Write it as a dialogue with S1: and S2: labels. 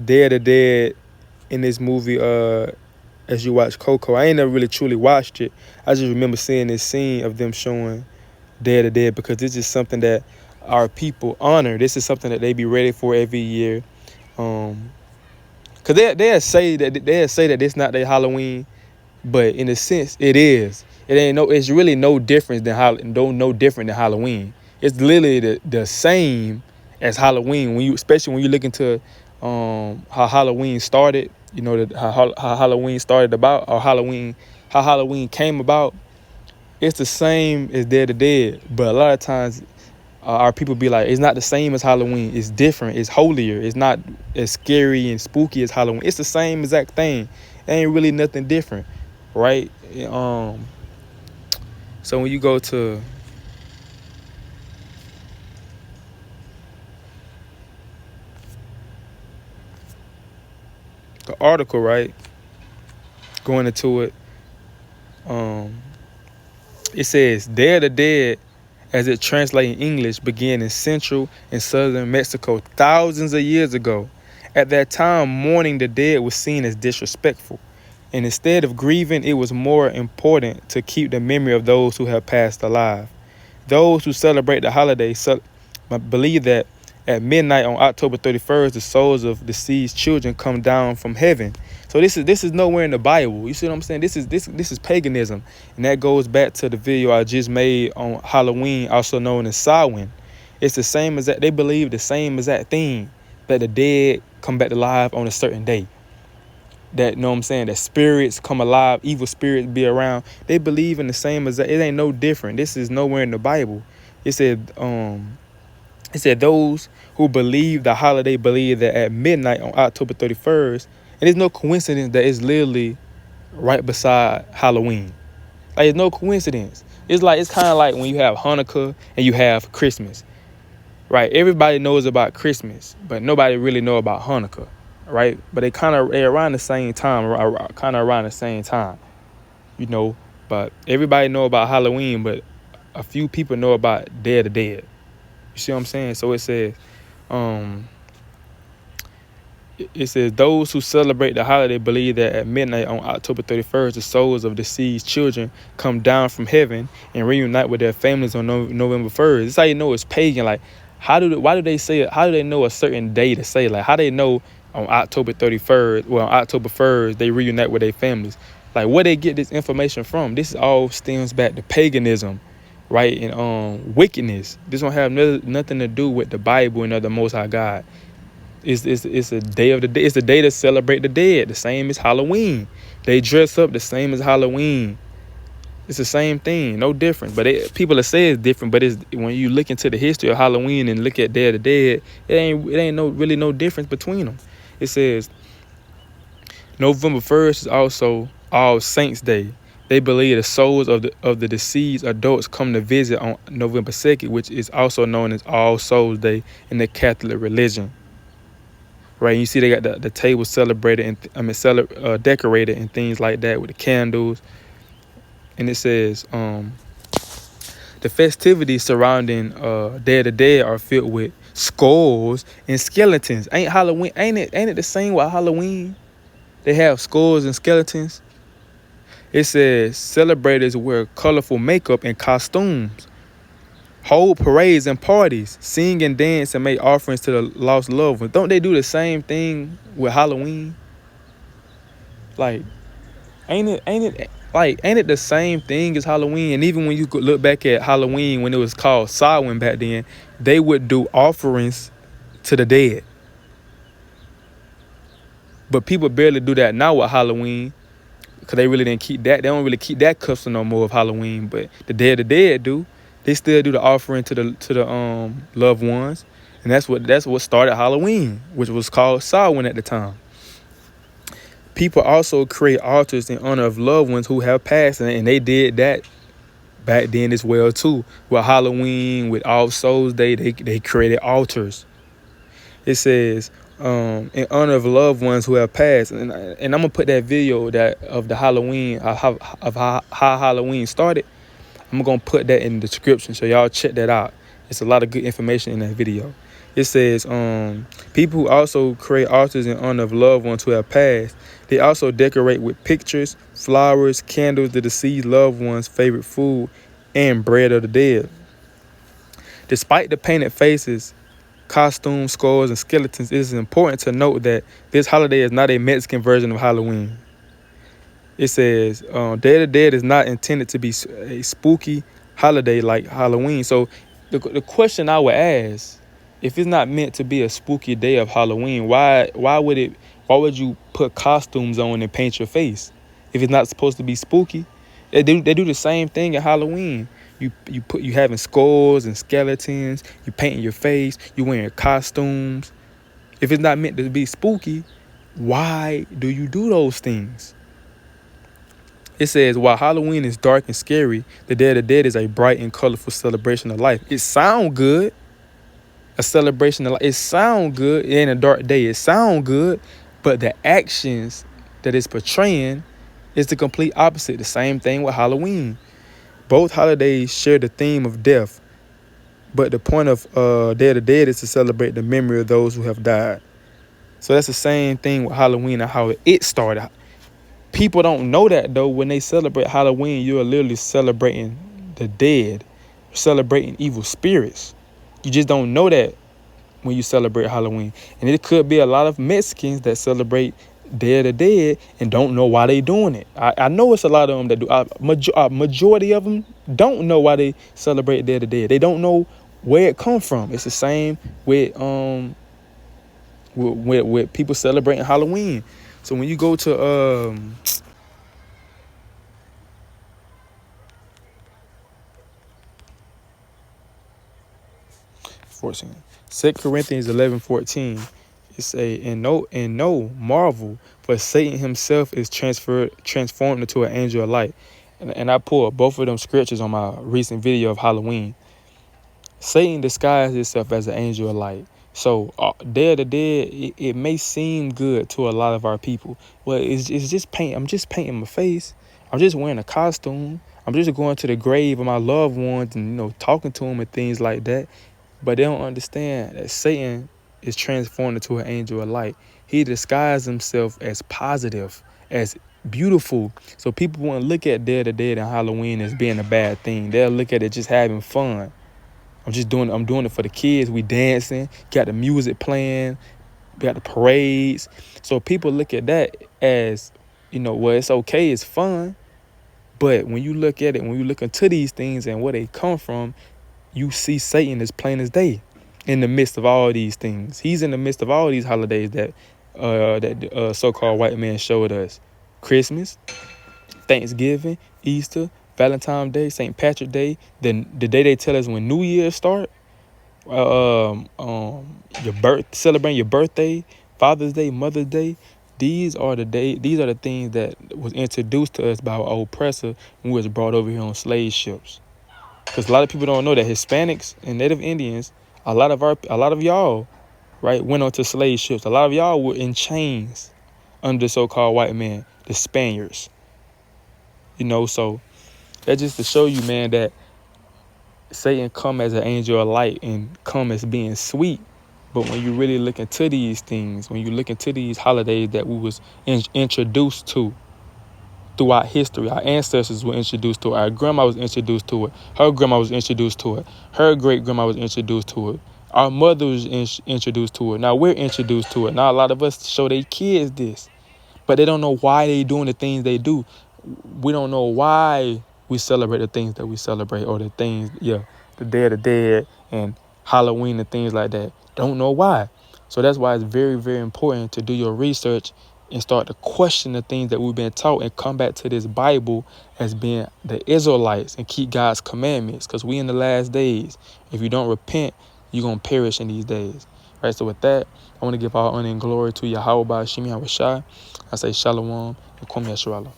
S1: Day of the Dead in this movie, as you watch Coco. I ain't never really truly watched it. I just remember seeing this scene of them showing Day of the Dead because this is something that our people honor. This is something that they be ready for every year. Cause they'll say that it's not their Halloween, but in a sense it is. It's really no different no different than Halloween. It's literally the same as Halloween especially when you look into how Halloween started. You know how Halloween started about, or how Halloween came about. It's the same as Day of the Dead, but a lot of times our people be like, it's not the same as Halloween. It's different. It's holier. It's not as scary and spooky as Halloween. It's the same exact thing. It ain't really nothing different, right? So when you go to the article, right, going into it, it says Day of the Dead, as it translates in English, began in central and southern Mexico thousands of years ago. At that time, mourning the dead was seen as disrespectful, and instead of grieving, it was more important to keep the memory of those who have passed alive. Those who celebrate the holiday believe that at midnight on October 31st, the souls of deceased children come down from heaven. So this is nowhere in the Bible. You see what I'm saying? This is paganism, and that goes back to the video I just made on Halloween, also known as Samhain. It's the same as that. They believe the same exact thing, that the dead come back to life on a certain day. That, know what I'm saying, that spirits come alive, evil spirits be around. They believe in the same as that. It ain't no different. This is nowhere in the Bible. It said those who believe the holiday believe that at midnight on October 31st, and it's no coincidence that it's literally right beside Halloween. Like, it's no coincidence. It's kind of like when you have Hanukkah and you have Christmas, right? Everybody knows about Christmas, but nobody really know about Hanukkah, right? But they're around the same time, you know. But everybody know about Halloween, but a few people know about Day of the Dead. You see what I'm saying? So it says those who celebrate the holiday believe that at midnight on October 31st, the souls of deceased children come down from heaven and reunite with their families on November 1st. This is how you know it's pagan. Like, why do they say it? How do they know a certain day to say? Like, how do they know on October 31st, on October 1st, they reunite with their families? Like, where they get this information from? This all stems back to paganism, right? And wickedness. This don't have nothing to do with the Bible and of the Most High God. It's a day of the day. It's the day to celebrate the dead, the same as Halloween. They dress up the same as Halloween. It's the same thing, no different. But people say it's different, but it's when you look into the history of Halloween and look at Day of the Dead, it ain't really no difference between them. It says November 1st is also All Saints Day. They believe the souls of the deceased adults come to visit on November 2nd, which is also known as All Souls Day in the Catholic religion. Right, you see they got the table celebrated and decorated and things like that with the candles. And it says the festivities surrounding Day of the Dead are filled with skulls and skeletons. Ain't it the same with Halloween? They have skulls and skeletons. It says celebrators wear colorful makeup and costumes, hold parades and parties, sing and dance and make offerings to the lost loved ones. Don't they do the same thing with Halloween? Like, ain't it the same thing as Halloween? And even when you could look back at Halloween when it was called Samhain back then, they would do offerings to the dead. But people barely do that now with Halloween because they really didn't keep that. They don't really keep that custom no more of Halloween. But the Day of the Dead do. They still do the offering to the loved ones, and that's what started Halloween, which was called Samhain at the time. People also create altars in honor of loved ones who have passed, and they did that back then as well too. With Halloween, with All Souls Day, they created altars. It says in honor of loved ones who have passed, and I'm gonna put that video of the Halloween of how Halloween started. I'm going to put that in the description, so y'all check that out. It's a lot of good information in that video. It says, people who also create altars in honor of loved ones who have passed. They also decorate with pictures, flowers, candles, the deceased loved one's favorite food, and bread of the dead. Despite the painted faces, costumes, skulls, and skeletons, it is important to note that this holiday is not a Mexican version of Halloween. It says, Day of the Dead is not intended to be a spooky holiday like Halloween. So the question I would ask, if it's not meant to be a spooky day of Halloween, why would you put costumes on and paint your face? If it's not supposed to be spooky, they do the same thing at Halloween. You having skulls and skeletons, you painting your face, you wearing costumes. If it's not meant to be spooky, why do you do those things? It says, while Halloween is dark and scary, the Day of the Dead is a bright and colorful celebration of life. It sound good. A celebration of life. It sound good. It ain't a dark day. It sound good. But the actions that it's portraying is the complete opposite. The same thing with Halloween. Both holidays share the theme of death. But the point of Day of the Dead is to celebrate the memory of those who have died. So that's the same thing with Halloween and how it started. People don't know that, though. When they celebrate Halloween, you're literally celebrating the dead, celebrating evil spirits. You just don't know that when you celebrate Halloween. And it could be a lot of Mexicans that celebrate Day of the Dead and don't know why they doing it. I know it's a lot of them that do. Majority of them don't know why they celebrate Day of the Dead. They don't know where it come from. It's the same with people celebrating Halloween. So when you go to 14, 2 Corinthians 11:14, it say, and no marvel, for Satan himself is transformed into an angel of light. And I pulled both of them scriptures on my recent video of Halloween. Satan disguised himself as an angel of light. So Day of the Dead, it may seem good to a lot of our people. Well, it's just paint. I'm just painting my face. I'm just wearing a costume. I'm just going to the grave of my loved ones and talking to them and things like that. But they don't understand that Satan is transformed into an angel of light. He disguised himself as positive, as beautiful. So people won't look at Day of the Dead and Halloween as being a bad thing. They'll look at it just having fun. I'm doing it for the kids. We dancing, got the music playing, got the parades. So people look at that as, well, it's okay, it's fun. But when you look at it, when you look into these things and where they come from, you see Satan as plain as day in the midst of all these things. He's in the midst of all these holidays that so-called white man showed us. Christmas, Thanksgiving, Easter, Valentine's Day, St. Patrick's Day, then the day they tell us when New Year start, celebrating your birthday, Father's Day, Mother's Day. These are the things that was introduced to us by our oppressor when we was brought over here on slave ships. Because a lot of people don't know that Hispanics and Native Indians, a lot of y'all, right, went onto slave ships. A lot of y'all were in chains under the so-called white man, the Spaniards. So that's just to show you, man, that Satan come as an angel of light and come as being sweet. But when you really look into these things, when you look into these holidays that we was introduced to throughout history, our ancestors were introduced to it, our grandma was introduced to it, her grandma was introduced to it, her great-grandma was introduced to it, our mother was introduced to it, now we're introduced to it. Now a lot of us show their kids this, but they don't know why they doing the things they do. We don't know why we celebrate the things that we celebrate, or the things, the Day of the Dead and Halloween and things like that. Don't know why. So that's why it's very, very important to do your research and start to question the things that we've been taught and come back to this Bible as being the Israelites and keep God's commandments, because we in the last days. If you don't repent, you're going to perish in these days. All right, so with that, I want to give all honor and glory to Yahweh Ba'ashim Yahushua. I say Shalom and Kwam Yasharallah.